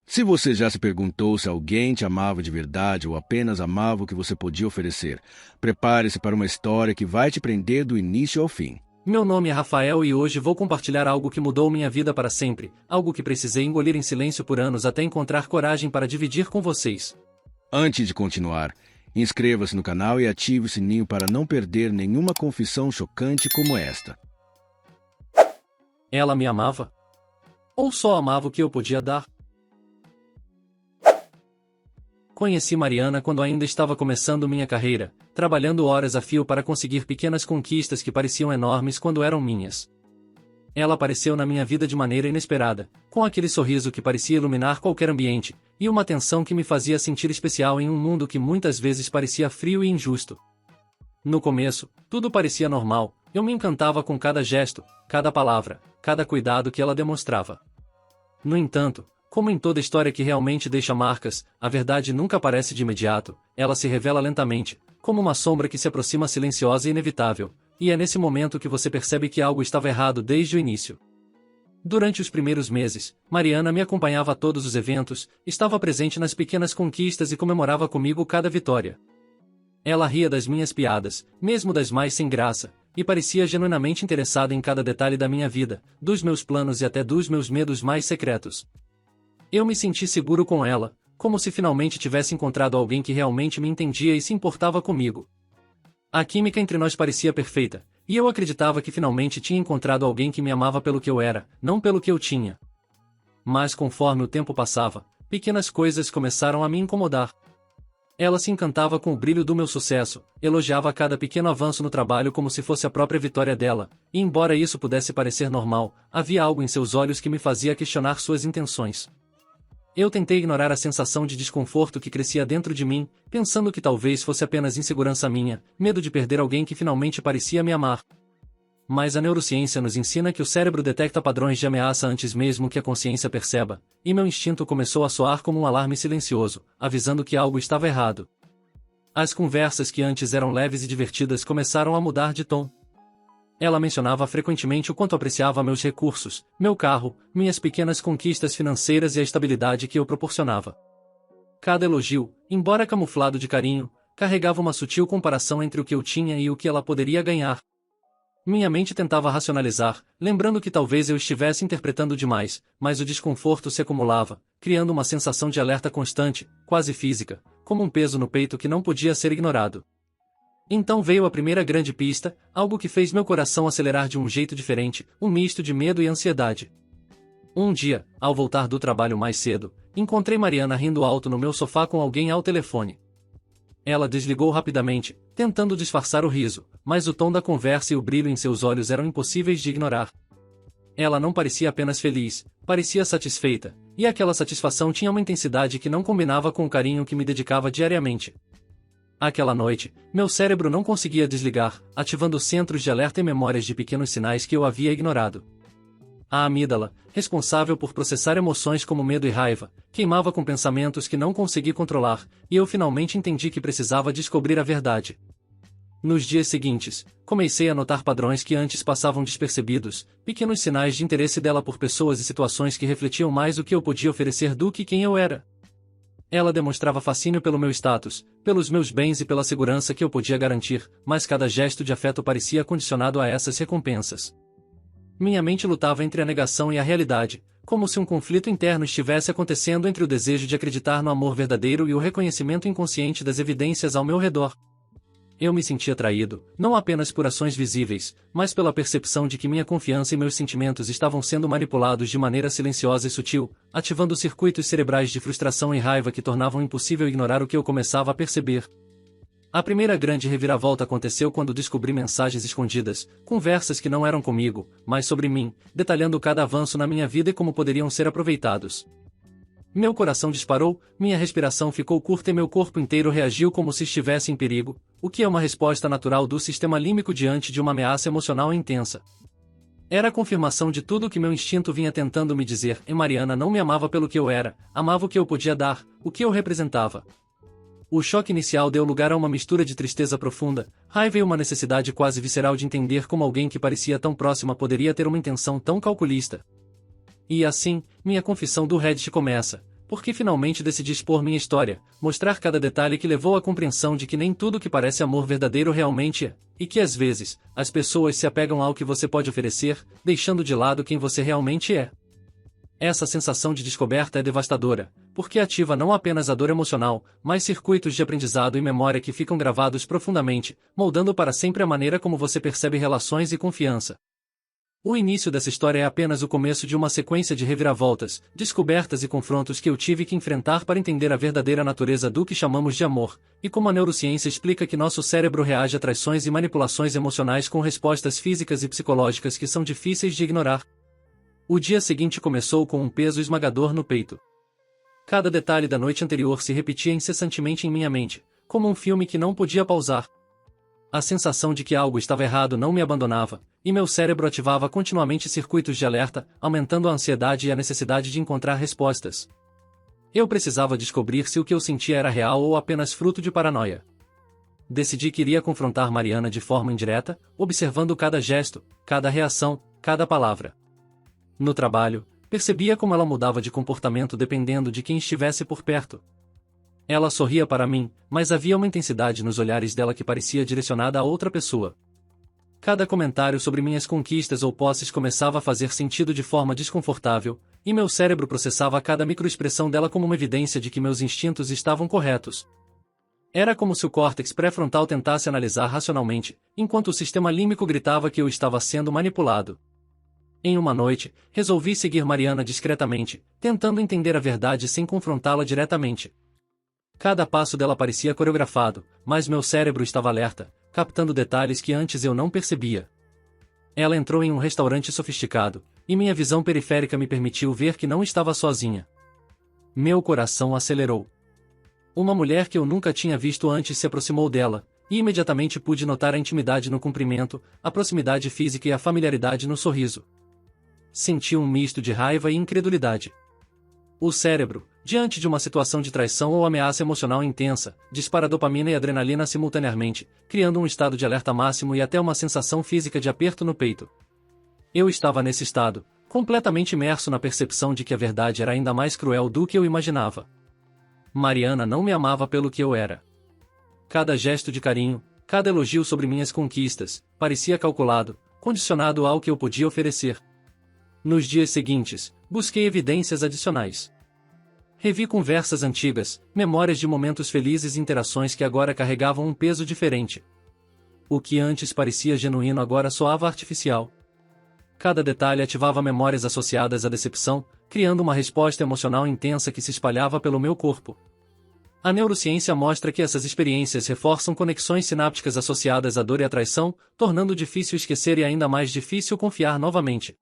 Se você já se perguntou se alguém te amava de verdade ou apenas amava o que você podia oferecer, prepare-se para uma história que vai te prender do início ao fim. Meu nome é Rafael e hoje vou compartilhar algo que mudou minha vida para sempre, algo que precisei engolir em silêncio por anos até encontrar coragem para dividir com vocês. Antes de continuar, inscreva-se no canal e ative o sininho para não perder nenhuma confissão chocante como esta. Ela me amava? Ou só amava o que eu podia dar? Conheci Mariana quando ainda estava começando minha carreira, trabalhando horas a fio para conseguir pequenas conquistas que pareciam enormes quando eram minhas. Ela apareceu na minha vida de maneira inesperada, com aquele sorriso que parecia iluminar qualquer ambiente, e uma atenção que me fazia sentir especial em um mundo que muitas vezes parecia frio e injusto. No começo, tudo parecia normal, eu me encantava com cada gesto, cada palavra, cada cuidado que ela demonstrava. No entanto, como em toda história que realmente deixa marcas, a verdade nunca aparece de imediato, ela se revela lentamente, como uma sombra que se aproxima silenciosa e inevitável, e é nesse momento que você percebe que algo estava errado desde o início. Durante os primeiros meses, Mariana me acompanhava a todos os eventos, estava presente nas pequenas conquistas e comemorava comigo cada vitória. Ela ria das minhas piadas, mesmo das mais sem graça, e parecia genuinamente interessada em cada detalhe da minha vida, dos meus planos e até dos meus medos mais secretos. Eu me senti seguro com ela, como se finalmente tivesse encontrado alguém que realmente me entendia e se importava comigo. A química entre nós parecia perfeita, e eu acreditava que finalmente tinha encontrado alguém que me amava pelo que eu era, não pelo que eu tinha. Mas conforme o tempo passava, pequenas coisas começaram a me incomodar. Ela se encantava com o brilho do meu sucesso, elogiava cada pequeno avanço no trabalho como se fosse a própria vitória dela, e embora isso pudesse parecer normal, havia algo em seus olhos que me fazia questionar suas intenções. Eu tentei ignorar a sensação de desconforto que crescia dentro de mim, pensando que talvez fosse apenas insegurança minha, medo de perder alguém que finalmente parecia me amar. Mas a neurociência nos ensina que o cérebro detecta padrões de ameaça antes mesmo que a consciência perceba, e meu instinto começou a soar como um alarme silencioso, avisando que algo estava errado. As conversas que antes eram leves e divertidas começaram a mudar de tom. Ela mencionava frequentemente o quanto apreciava meus recursos, meu carro, minhas pequenas conquistas financeiras e a estabilidade que eu proporcionava. Cada elogio, embora camuflado de carinho, carregava uma sutil comparação entre o que eu tinha e o que ela poderia ganhar. Minha mente tentava racionalizar, lembrando que talvez eu estivesse interpretando demais, mas o desconforto se acumulava, criando uma sensação de alerta constante, quase física, como um peso no peito que não podia ser ignorado. Então veio a primeira grande pista, algo que fez meu coração acelerar de um jeito diferente, um misto de medo e ansiedade. Um dia, ao voltar do trabalho mais cedo, encontrei Mariana rindo alto no meu sofá com alguém ao telefone. Ela desligou rapidamente, tentando disfarçar o riso, mas o tom da conversa e o brilho em seus olhos eram impossíveis de ignorar. Ela não parecia apenas feliz, parecia satisfeita, e aquela satisfação tinha uma intensidade que não combinava com o carinho que me dedicava diariamente. Aquela noite, meu cérebro não conseguia desligar, ativando centros de alerta e memórias de pequenos sinais que eu havia ignorado. A amígdala, responsável por processar emoções como medo e raiva, queimava com pensamentos que não consegui controlar, e eu finalmente entendi que precisava descobrir a verdade. Nos dias seguintes, comecei a notar padrões que antes passavam despercebidos, pequenos sinais de interesse dela por pessoas e situações que refletiam mais o que eu podia oferecer do que quem eu era. Ela demonstrava fascínio pelo meu status, pelos meus bens e pela segurança que eu podia garantir, mas cada gesto de afeto parecia condicionado a essas recompensas. Minha mente lutava entre a negação e a realidade, como se um conflito interno estivesse acontecendo entre o desejo de acreditar no amor verdadeiro e o reconhecimento inconsciente das evidências ao meu redor. Eu me sentia traído, não apenas por ações visíveis, mas pela percepção de que minha confiança e meus sentimentos estavam sendo manipulados de maneira silenciosa e sutil, ativando circuitos cerebrais de frustração e raiva que tornavam impossível ignorar o que eu começava a perceber. A primeira grande reviravolta aconteceu quando descobri mensagens escondidas, conversas que não eram comigo, mas sobre mim, detalhando cada avanço na minha vida e como poderiam ser aproveitados. Meu coração disparou, minha respiração ficou curta e meu corpo inteiro reagiu como se estivesse em perigo, o que é uma resposta natural do sistema límbico diante de uma ameaça emocional intensa. Era a confirmação de tudo o que meu instinto vinha tentando me dizer, e Mariana não me amava pelo que eu era, amava o que eu podia dar, o que eu representava. O choque inicial deu lugar a uma mistura de tristeza profunda, raiva e uma necessidade quase visceral de entender como alguém que parecia tão próxima poderia ter uma intenção tão calculista. E assim, minha confissão do Reddit começa. porque finalmente decidi expor minha história, mostrar cada detalhe que levou à compreensão de que nem tudo que parece amor verdadeiro realmente é, e que às vezes, as pessoas se apegam ao que você pode oferecer, deixando de lado quem você realmente é. Essa sensação de descoberta é devastadora, porque ativa não apenas a dor emocional, mas circuitos de aprendizado e memória que ficam gravados profundamente, moldando para sempre a maneira como você percebe relações e confiança. O início dessa história é apenas o começo de uma sequência de reviravoltas, descobertas e confrontos que eu tive que enfrentar para entender a verdadeira natureza do que chamamos de amor, e como a neurociência explica que nosso cérebro reage a traições e manipulações emocionais com respostas físicas e psicológicas que são difíceis de ignorar. O dia seguinte começou com um peso esmagador no peito. Cada detalhe da noite anterior se repetia incessantemente em minha mente, como um filme que não podia pausar. A sensação de que algo estava errado não me abandonava, e meu cérebro ativava continuamente circuitos de alerta, aumentando a ansiedade e a necessidade de encontrar respostas. Eu precisava descobrir se o que eu sentia era real ou apenas fruto de paranoia. Decidi que iria confrontar Mariana de forma indireta, observando cada gesto, cada reação, cada palavra. No trabalho, percebia como ela mudava de comportamento dependendo de quem estivesse por perto. Ela sorria para mim, mas havia uma intensidade nos olhares dela que parecia direcionada a outra pessoa. Cada comentário sobre minhas conquistas ou posses começava a fazer sentido de forma desconfortável, e meu cérebro processava cada microexpressão dela como uma evidência de que meus instintos estavam corretos. Era como se o córtex pré-frontal tentasse analisar racionalmente, enquanto o sistema límbico gritava que eu estava sendo manipulado. Em uma noite, resolvi seguir Mariana discretamente, tentando entender a verdade sem confrontá-la diretamente. Cada passo dela parecia coreografado, mas meu cérebro estava alerta, captando detalhes que antes eu não percebia. Ela entrou em um restaurante sofisticado, e minha visão periférica me permitiu ver que não estava sozinha. Meu coração acelerou. Uma mulher que eu nunca tinha visto antes se aproximou dela, e imediatamente pude notar a intimidade no cumprimento, a proximidade física e a familiaridade no sorriso. Senti um misto de raiva e incredulidade. O cérebro, diante de uma situação de traição ou ameaça emocional intensa, dispara dopamina e adrenalina simultaneamente, criando um estado de alerta máximo e até uma sensação física de aperto no peito. Eu estava nesse estado, completamente imerso na percepção de que a verdade era ainda mais cruel do que eu imaginava. Mariana não me amava pelo que eu era. Cada gesto de carinho, cada elogio sobre minhas conquistas, parecia calculado, condicionado ao que eu podia oferecer. Nos dias seguintes, busquei evidências adicionais. Revi conversas antigas, memórias de momentos felizes e interações que agora carregavam um peso diferente. O que antes parecia genuíno agora soava artificial. Cada detalhe ativava memórias associadas à decepção, criando uma resposta emocional intensa que se espalhava pelo meu corpo. A neurociência mostra que essas experiências reforçam conexões sinápticas associadas à dor e à traição, tornando difícil esquecer e ainda mais difícil confiar novamente.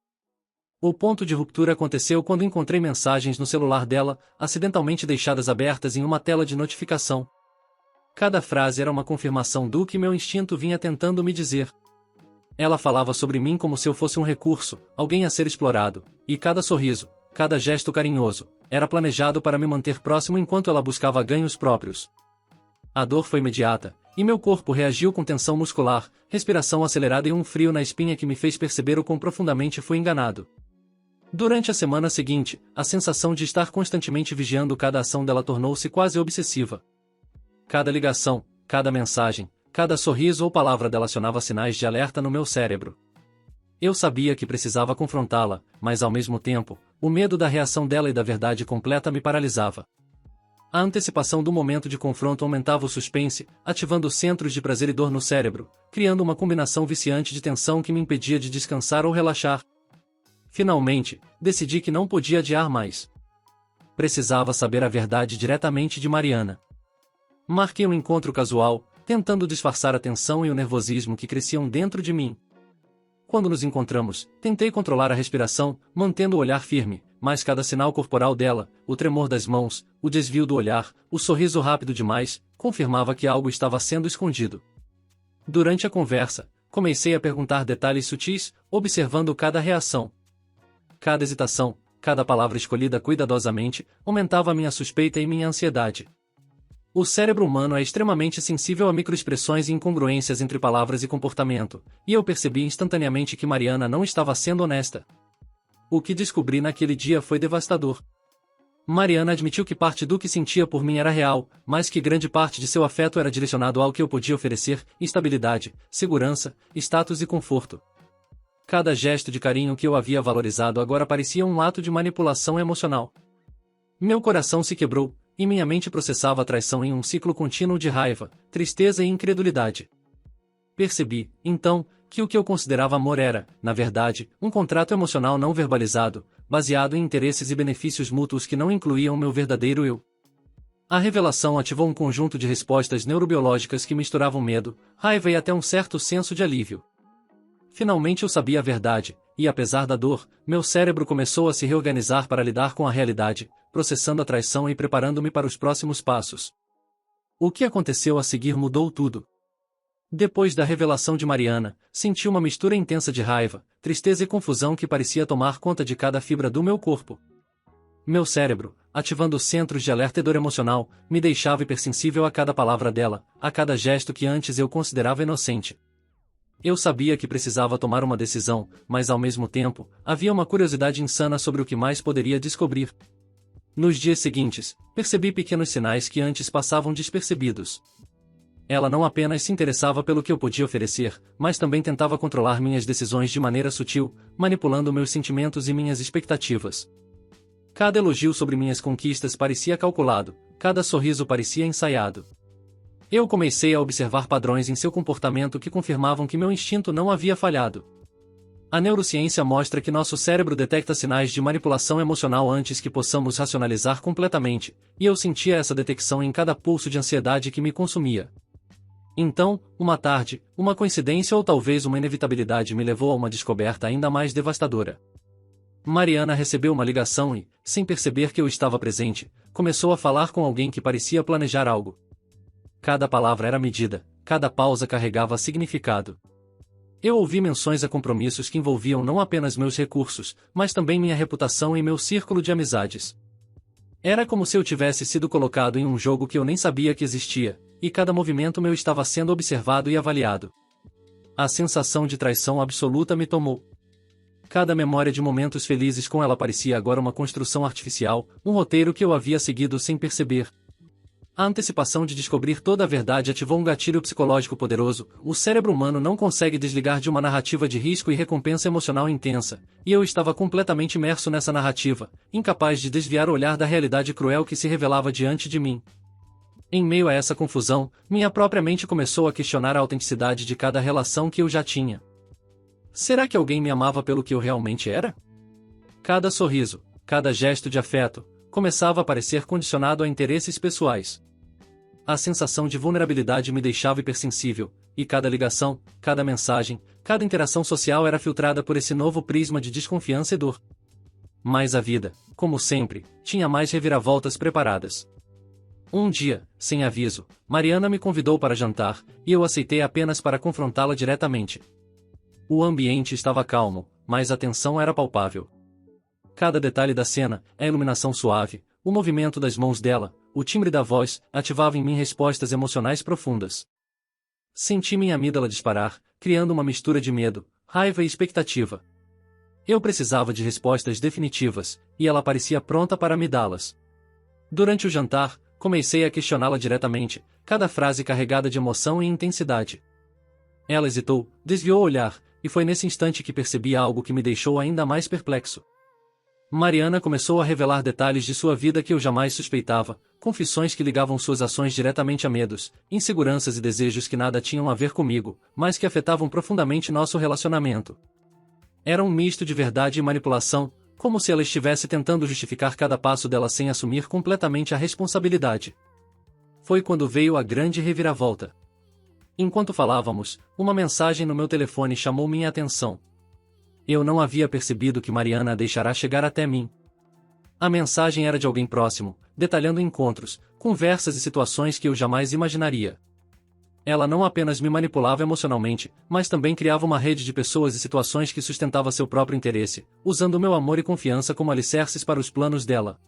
O ponto de ruptura aconteceu quando encontrei mensagens no celular dela, acidentalmente deixadas abertas em uma tela de notificação. Cada frase era uma confirmação do que meu instinto vinha tentando me dizer. Ela falava sobre mim como se eu fosse um recurso, alguém a ser explorado, e cada sorriso, cada gesto carinhoso, era planejado para me manter próximo enquanto ela buscava ganhos próprios. A dor foi imediata, e meu corpo reagiu com tensão muscular, respiração acelerada e um frio na espinha que me fez perceber o quão profundamente fui enganado. Durante a semana seguinte, a sensação de estar constantemente vigiando cada ação dela tornou-se quase obsessiva. Cada ligação, cada mensagem, cada sorriso ou palavra dela acionava sinais de alerta no meu cérebro. Eu sabia que precisava confrontá-la, mas ao mesmo tempo, o medo da reação dela e da verdade completa me paralisava. A antecipação do momento de confronto aumentava o suspense, ativando centros de prazer e dor no cérebro, criando uma combinação viciante de tensão que me impedia de descansar ou relaxar. Finalmente, decidi que não podia adiar mais. Precisava saber a verdade diretamente de Mariana. Marquei um encontro casual, tentando disfarçar a tensão e o nervosismo que cresciam dentro de mim. Quando nos encontramos, tentei controlar a respiração, mantendo o olhar firme, mas cada sinal corporal dela, o tremor das mãos, o desvio do olhar, o sorriso rápido demais, confirmava que algo estava sendo escondido. Durante a conversa, comecei a perguntar detalhes sutis, observando cada reação. Cada hesitação, cada palavra escolhida cuidadosamente, aumentava minha suspeita e minha ansiedade. O cérebro humano é extremamente sensível a microexpressões e incongruências entre palavras e comportamento, e eu percebi instantaneamente que Mariana não estava sendo honesta. O que descobri naquele dia foi devastador. Mariana admitiu que parte do que sentia por mim era real, mas que grande parte de seu afeto era direcionado ao que eu podia oferecer: estabilidade, segurança, status e conforto. Cada gesto de carinho que eu havia valorizado agora parecia um ato de manipulação emocional. Meu coração se quebrou, e minha mente processava a traição em um ciclo contínuo de raiva, tristeza e incredulidade. Percebi, então, que o que eu considerava amor era, na verdade, um contrato emocional não verbalizado, baseado em interesses e benefícios mútuos que não incluíam meu verdadeiro eu. A revelação ativou um conjunto de respostas neurobiológicas que misturavam medo, raiva e até um certo senso de alívio. Finalmente eu sabia a verdade, e apesar da dor, meu cérebro começou a se reorganizar para lidar com a realidade, processando a traição e preparando-me para os próximos passos. O que aconteceu a seguir mudou tudo. Depois da revelação de Mariana, senti uma mistura intensa de raiva, tristeza e confusão que parecia tomar conta de cada fibra do meu corpo. Meu cérebro, ativando centros de alerta e dor emocional, me deixava hipersensível a cada palavra dela, a cada gesto que antes eu considerava inocente. Eu sabia que precisava tomar uma decisão, mas ao mesmo tempo, havia uma curiosidade insana sobre o que mais poderia descobrir. Nos dias seguintes, percebi pequenos sinais que antes passavam despercebidos. Ela não apenas se interessava pelo que eu podia oferecer, mas também tentava controlar minhas decisões de maneira sutil, manipulando meus sentimentos e minhas expectativas. Cada elogio sobre minhas conquistas parecia calculado, cada sorriso parecia ensaiado. Eu comecei a observar padrões em seu comportamento que confirmavam que meu instinto não havia falhado. A neurociência mostra que nosso cérebro detecta sinais de manipulação emocional antes que possamos racionalizar completamente, e eu sentia essa detecção em cada pulso de ansiedade que me consumia. Então, uma tarde, uma coincidência ou talvez uma inevitabilidade me levou a uma descoberta ainda mais devastadora. Mariana recebeu uma ligação e, sem perceber que eu estava presente, começou a falar com alguém que parecia planejar algo. Cada palavra era medida, cada pausa carregava significado. Eu ouvi menções a compromissos que envolviam não apenas meus recursos, mas também minha reputação e meu círculo de amizades. Era como se eu tivesse sido colocado em um jogo que eu nem sabia que existia, e cada movimento meu estava sendo observado e avaliado. A sensação de traição absoluta me tomou. Cada memória de momentos felizes com ela parecia agora uma construção artificial, um roteiro que eu havia seguido sem perceber. A antecipação de descobrir toda a verdade ativou um gatilho psicológico poderoso. O cérebro humano não consegue desligar de uma narrativa de risco e recompensa emocional intensa, e eu estava completamente imerso nessa narrativa, incapaz de desviar o olhar da realidade cruel que se revelava diante de mim. Em meio a essa confusão, minha própria mente começou a questionar a autenticidade de cada relação que eu já tinha. Será que alguém me amava pelo que eu realmente era? Cada sorriso, cada gesto de afeto, começava a parecer condicionado a interesses pessoais. A sensação de vulnerabilidade me deixava hipersensível, e cada ligação, cada mensagem, cada interação social era filtrada por esse novo prisma de desconfiança e dor. Mas a vida, como sempre, tinha mais reviravoltas preparadas. Um dia, sem aviso, Mariana me convidou para jantar, e eu aceitei apenas para confrontá-la diretamente. O ambiente estava calmo, mas a tensão era palpável. Cada detalhe da cena, a iluminação suave, o movimento das mãos dela, o timbre da voz, ativava em mim respostas emocionais profundas. Senti minha amígdala disparar, criando uma mistura de medo, raiva e expectativa. Eu precisava de respostas definitivas, e ela parecia pronta para me dá-las. Durante o jantar, comecei a questioná-la diretamente, cada frase carregada de emoção e intensidade. Ela hesitou, desviou o olhar, e foi nesse instante que percebi algo que me deixou ainda mais perplexo. Mariana começou a revelar detalhes de sua vida que eu jamais suspeitava, confissões que ligavam suas ações diretamente a medos, inseguranças e desejos que nada tinham a ver comigo, mas que afetavam profundamente nosso relacionamento. Era um misto de verdade e manipulação, como se ela estivesse tentando justificar cada passo dela sem assumir completamente a responsabilidade. Foi quando veio a grande reviravolta. Enquanto falávamos, uma mensagem no meu telefone chamou minha atenção. Eu não havia percebido que Mariana a deixará chegar até mim. A mensagem era de alguém próximo, detalhando encontros, conversas e situações que eu jamais imaginaria. Ela não apenas me manipulava emocionalmente, mas também criava uma rede de pessoas e situações que sustentava seu próprio interesse, usando meu amor e confiança como alicerces para os planos dela.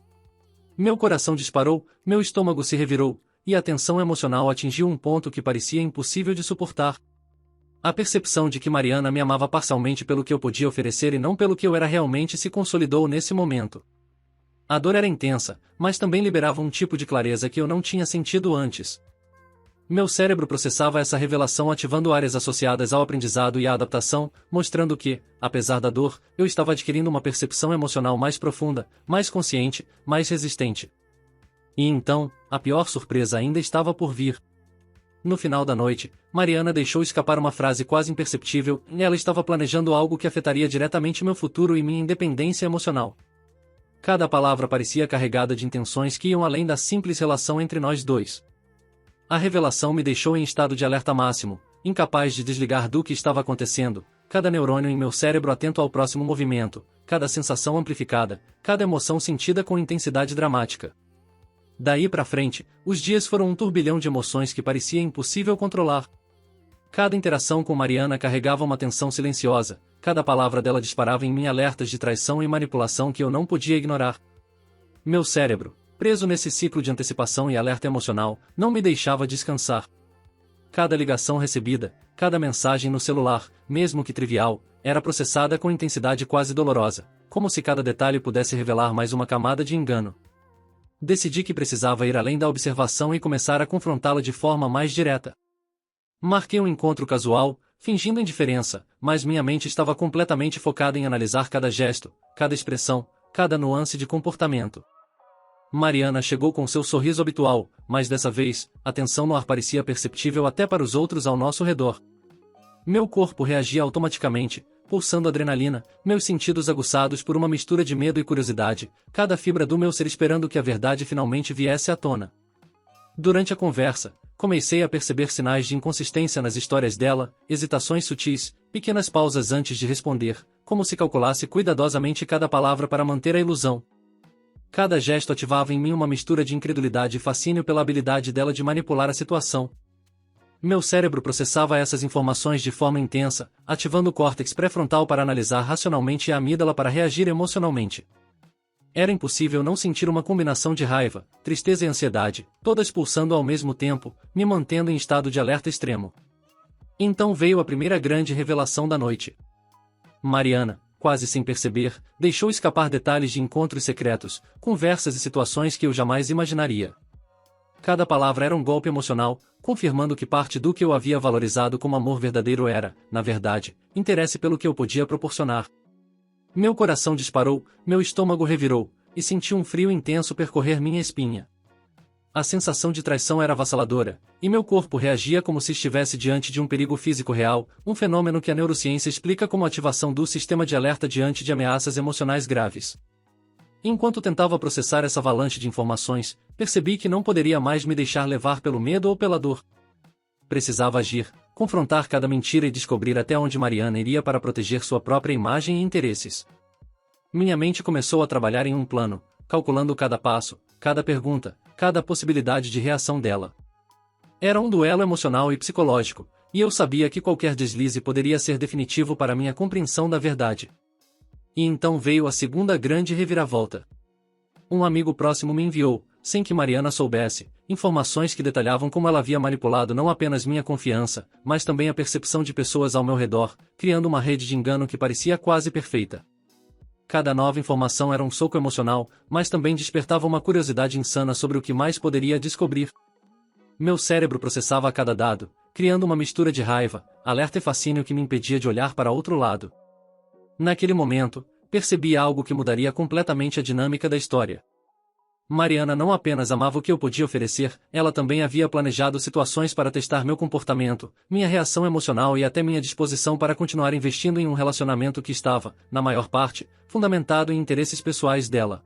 Meu coração disparou, meu estômago se revirou, e a tensão emocional atingiu um ponto que parecia impossível de suportar. A percepção de que Mariana me amava parcialmente pelo que eu podia oferecer e não pelo que eu era realmente se consolidou nesse momento. A dor era intensa, mas também liberava um tipo de clareza que eu não tinha sentido antes. Meu cérebro processava essa revelação ativando áreas associadas ao aprendizado e à adaptação, mostrando que, apesar da dor, eu estava adquirindo uma percepção emocional mais profunda, mais consciente, mais resistente. E então, a pior surpresa ainda estava por vir. No final da noite, Mariana deixou escapar uma frase quase imperceptível, e ela estava planejando algo que afetaria diretamente meu futuro e minha independência emocional. Cada palavra parecia carregada de intenções que iam além da simples relação entre nós dois. A revelação me deixou em estado de alerta máximo, incapaz de desligar do que estava acontecendo, cada neurônio em meu cérebro atento ao próximo movimento, cada sensação amplificada, cada emoção sentida com intensidade dramática. Daí pra frente, os dias foram um turbilhão de emoções que parecia impossível controlar. Cada interação com Mariana carregava uma tensão silenciosa, cada palavra dela disparava em mim alertas de traição e manipulação que eu não podia ignorar. Meu cérebro, preso nesse ciclo de antecipação e alerta emocional, não me deixava descansar. Cada ligação recebida, cada mensagem no celular, mesmo que trivial, era processada com intensidade quase dolorosa, como se cada detalhe pudesse revelar mais uma camada de engano. Decidi que precisava ir além da observação e começar a confrontá-la de forma mais direta. Marquei um encontro casual, fingindo indiferença, mas minha mente estava completamente focada em analisar cada gesto, cada expressão, cada nuance de comportamento. Mariana chegou com seu sorriso habitual, mas dessa vez, a tensão no ar parecia perceptível até para os outros ao nosso redor. Meu corpo reagia automaticamente, pulsando adrenalina, meus sentidos aguçados por uma mistura de medo e curiosidade, cada fibra do meu ser esperando que a verdade finalmente viesse à tona. Durante a conversa, comecei a perceber sinais de inconsistência nas histórias dela, hesitações sutis, pequenas pausas antes de responder, como se calculasse cuidadosamente cada palavra para manter a ilusão. Cada gesto ativava em mim uma mistura de incredulidade e fascínio pela habilidade dela de manipular a situação. Meu cérebro processava essas informações de forma intensa, ativando o córtex pré-frontal para analisar racionalmente e a amígdala para reagir emocionalmente. Era impossível não sentir uma combinação de raiva, tristeza e ansiedade, todas pulsando ao mesmo tempo, me mantendo em estado de alerta extremo. Então veio a primeira grande revelação da noite. Mariana, quase sem perceber, deixou escapar detalhes de encontros secretos, conversas e situações que eu jamais imaginaria. Cada palavra era um golpe emocional, confirmando que parte do que eu havia valorizado como amor verdadeiro era, na verdade, interesse pelo que eu podia proporcionar. Meu coração disparou, meu estômago revirou, e senti um frio intenso percorrer minha espinha. A sensação de traição era avassaladora, e meu corpo reagia como se estivesse diante de um perigo físico real, um fenômeno que a neurociência explica como ativação do sistema de alerta diante de ameaças emocionais graves. Enquanto tentava processar essa avalanche de informações, percebi que não poderia mais me deixar levar pelo medo ou pela dor. Precisava agir, confrontar cada mentira e descobrir até onde Mariana iria para proteger sua própria imagem e interesses. Minha mente começou a trabalhar em um plano, calculando cada passo, cada pergunta, cada possibilidade de reação dela. Era um duelo emocional e psicológico, e eu sabia que qualquer deslize poderia ser definitivo para minha compreensão da verdade. E então veio a segunda grande reviravolta. Um amigo próximo me enviou, sem que Mariana soubesse, informações que detalhavam como ela havia manipulado não apenas minha confiança, mas também a percepção de pessoas ao meu redor, criando uma rede de engano que parecia quase perfeita. Cada nova informação era um soco emocional, mas também despertava uma curiosidade insana sobre o que mais poderia descobrir. Meu cérebro processava cada dado, criando uma mistura de raiva, alerta e fascínio que me impedia de olhar para outro lado. Naquele momento, percebi algo que mudaria completamente a dinâmica da história. Mariana não apenas amava o que eu podia oferecer, ela também havia planejado situações para testar meu comportamento, minha reação emocional e até minha disposição para continuar investindo em um relacionamento que estava, na maior parte, fundamentado em interesses pessoais dela.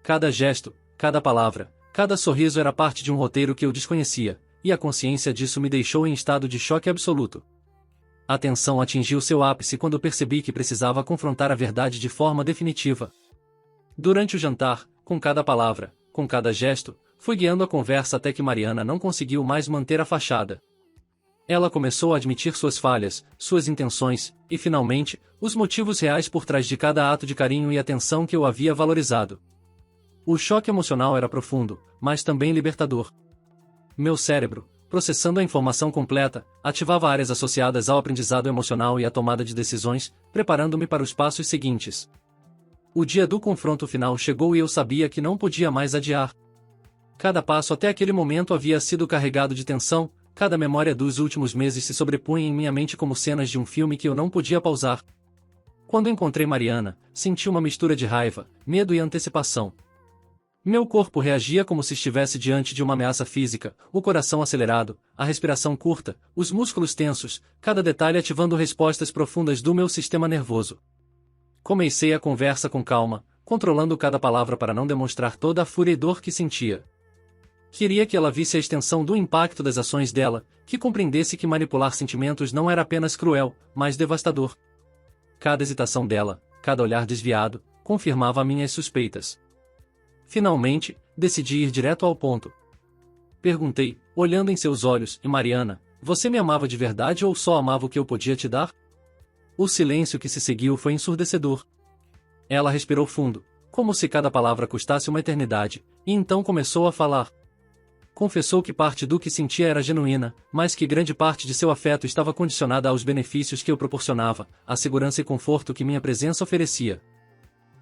Cada gesto, cada palavra, cada sorriso era parte de um roteiro que eu desconhecia, e a consciência disso me deixou em estado de choque absoluto. A tensão atingiu seu ápice quando percebi que precisava confrontar a verdade de forma definitiva. Durante o jantar, com cada palavra, com cada gesto, fui guiando a conversa até que Mariana não conseguiu mais manter a fachada. Ela começou a admitir suas falhas, suas intenções, e finalmente, os motivos reais por trás de cada ato de carinho e atenção que eu havia valorizado. O choque emocional era profundo, mas também libertador. Meu cérebro, processando a informação completa, ativava áreas associadas ao aprendizado emocional e à tomada de decisões, preparando-me para os passos seguintes. O dia do confronto final chegou e eu sabia que não podia mais adiar. Cada passo até aquele momento havia sido carregado de tensão, cada memória dos últimos meses se sobrepunha em minha mente como cenas de um filme que eu não podia pausar. Quando encontrei Mariana, senti uma mistura de raiva, medo e antecipação. Meu corpo reagia como se estivesse diante de uma ameaça física, o coração acelerado, a respiração curta, os músculos tensos, cada detalhe ativando respostas profundas do meu sistema nervoso. Comecei a conversa com calma, controlando cada palavra para não demonstrar toda a fúria e dor que sentia. Queria que ela visse a extensão do impacto das ações dela, que compreendesse que manipular sentimentos não era apenas cruel, mas devastador. Cada hesitação dela, cada olhar desviado, confirmava minhas suspeitas. Finalmente, decidi ir direto ao ponto. Perguntei, olhando em seus olhos, e Mariana, você me amava de verdade ou só amava o que eu podia te dar? O silêncio que se seguiu foi ensurdecedor. Ela respirou fundo, como se cada palavra custasse uma eternidade, e então começou a falar. Confessou que parte do que sentia era genuína, mas que grande parte de seu afeto estava condicionada aos benefícios que eu proporcionava, à segurança e conforto que minha presença oferecia.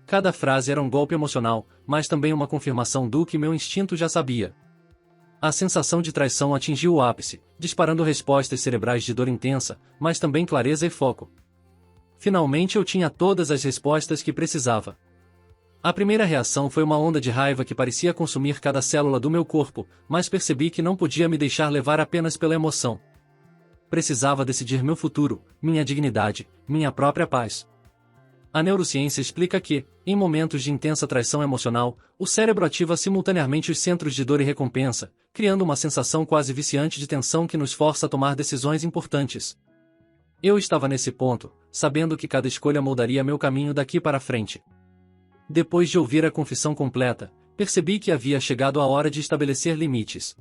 Cada frase era um golpe emocional, mas também uma confirmação do que meu instinto já sabia. A sensação de traição atingiu o ápice, disparando respostas cerebrais de dor intensa, mas também clareza e foco. Finalmente eu tinha todas as respostas que precisava. A primeira reação foi uma onda de raiva que parecia consumir cada célula do meu corpo, mas percebi que não podia me deixar levar apenas pela emoção. Precisava decidir meu futuro, minha dignidade, minha própria paz. A neurociência explica que, em momentos de intensa traição emocional, o cérebro ativa simultaneamente os centros de dor e recompensa, criando uma sensação quase viciante de tensão que nos força a tomar decisões importantes. Eu estava nesse ponto, sabendo que cada escolha moldaria meu caminho daqui para frente. Depois de ouvir a confissão completa, percebi que havia chegado a hora de estabelecer limites.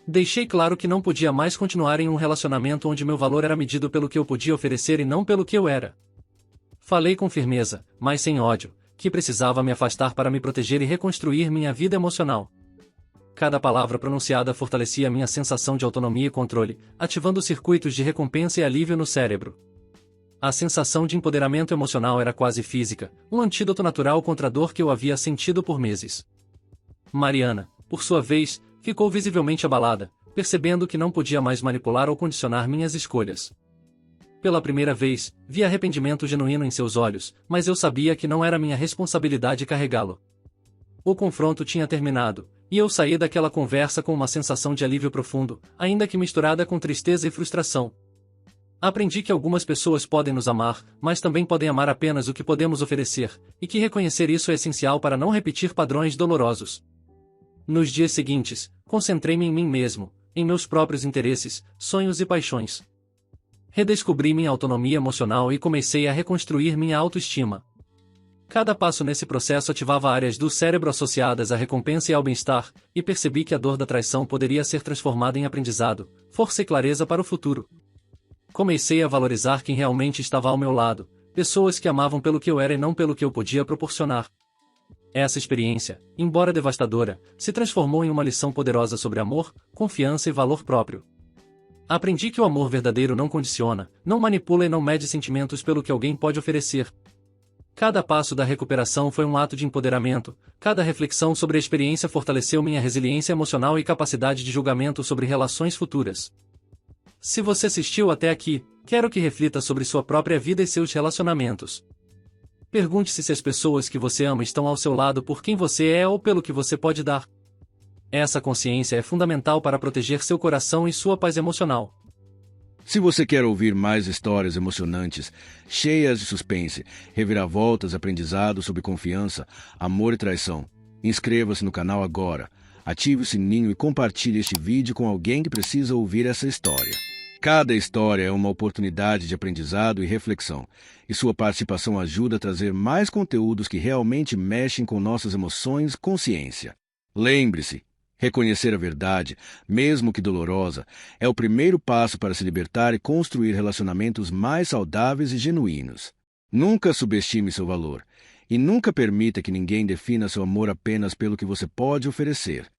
Deixei claro que não podia mais continuar em um relacionamento onde meu valor era medido pelo que eu podia oferecer e não pelo que eu era. Falei com firmeza, mas sem ódio, que precisava me afastar para me proteger e reconstruir minha vida emocional. Cada palavra pronunciada fortalecia minha sensação de autonomia e controle, ativando circuitos de recompensa e alívio no cérebro. A sensação de empoderamento emocional era quase física, um antídoto natural contra a dor que eu havia sentido por meses. Mariana, por sua vez, ficou visivelmente abalada, percebendo que não podia mais manipular ou condicionar minhas escolhas. Pela primeira vez, vi arrependimento genuíno em seus olhos, mas eu sabia que não era minha responsabilidade carregá-lo. O confronto tinha terminado, e eu saí daquela conversa com uma sensação de alívio profundo, ainda que misturada com tristeza e frustração. Aprendi que algumas pessoas podem nos amar, mas também podem amar apenas o que podemos oferecer, e que reconhecer isso é essencial para não repetir padrões dolorosos. Nos dias seguintes, concentrei-me em mim mesmo, em meus próprios interesses, sonhos e paixões. Redescobri minha autonomia emocional e comecei a reconstruir minha autoestima. Cada passo nesse processo ativava áreas do cérebro associadas à recompensa e ao bem-estar, e percebi que a dor da traição poderia ser transformada em aprendizado, força e clareza para o futuro. Comecei a valorizar quem realmente estava ao meu lado, pessoas que amavam pelo que eu era e não pelo que eu podia proporcionar. Essa experiência, embora devastadora, se transformou em uma lição poderosa sobre amor, confiança e valor próprio. Aprendi que o amor verdadeiro não condiciona, não manipula e não mede sentimentos pelo que alguém pode oferecer. Cada passo da recuperação foi um ato de empoderamento, cada reflexão sobre a experiência fortaleceu minha resiliência emocional e capacidade de julgamento sobre relações futuras. Se você assistiu até aqui, quero que reflita sobre sua própria vida e seus relacionamentos. Pergunte-se se as pessoas que você ama estão ao seu lado por quem você é ou pelo que você pode dar. Essa consciência é fundamental para proteger seu coração e sua paz emocional. Se você quer ouvir mais histórias emocionantes, cheias de suspense, reviravoltas, aprendizados sobre confiança, amor e traição, inscreva-se no canal agora, ative o sininho e compartilhe este vídeo com alguém que precisa ouvir essa história. Cada história é uma oportunidade de aprendizado e reflexão, e sua participação ajuda a trazer mais conteúdos que realmente mexem com nossas emoções e consciência. Lembre-se, reconhecer a verdade, mesmo que dolorosa, é o primeiro passo para se libertar e construir relacionamentos mais saudáveis e genuínos. Nunca subestime seu valor, e nunca permita que ninguém defina seu amor apenas pelo que você pode oferecer.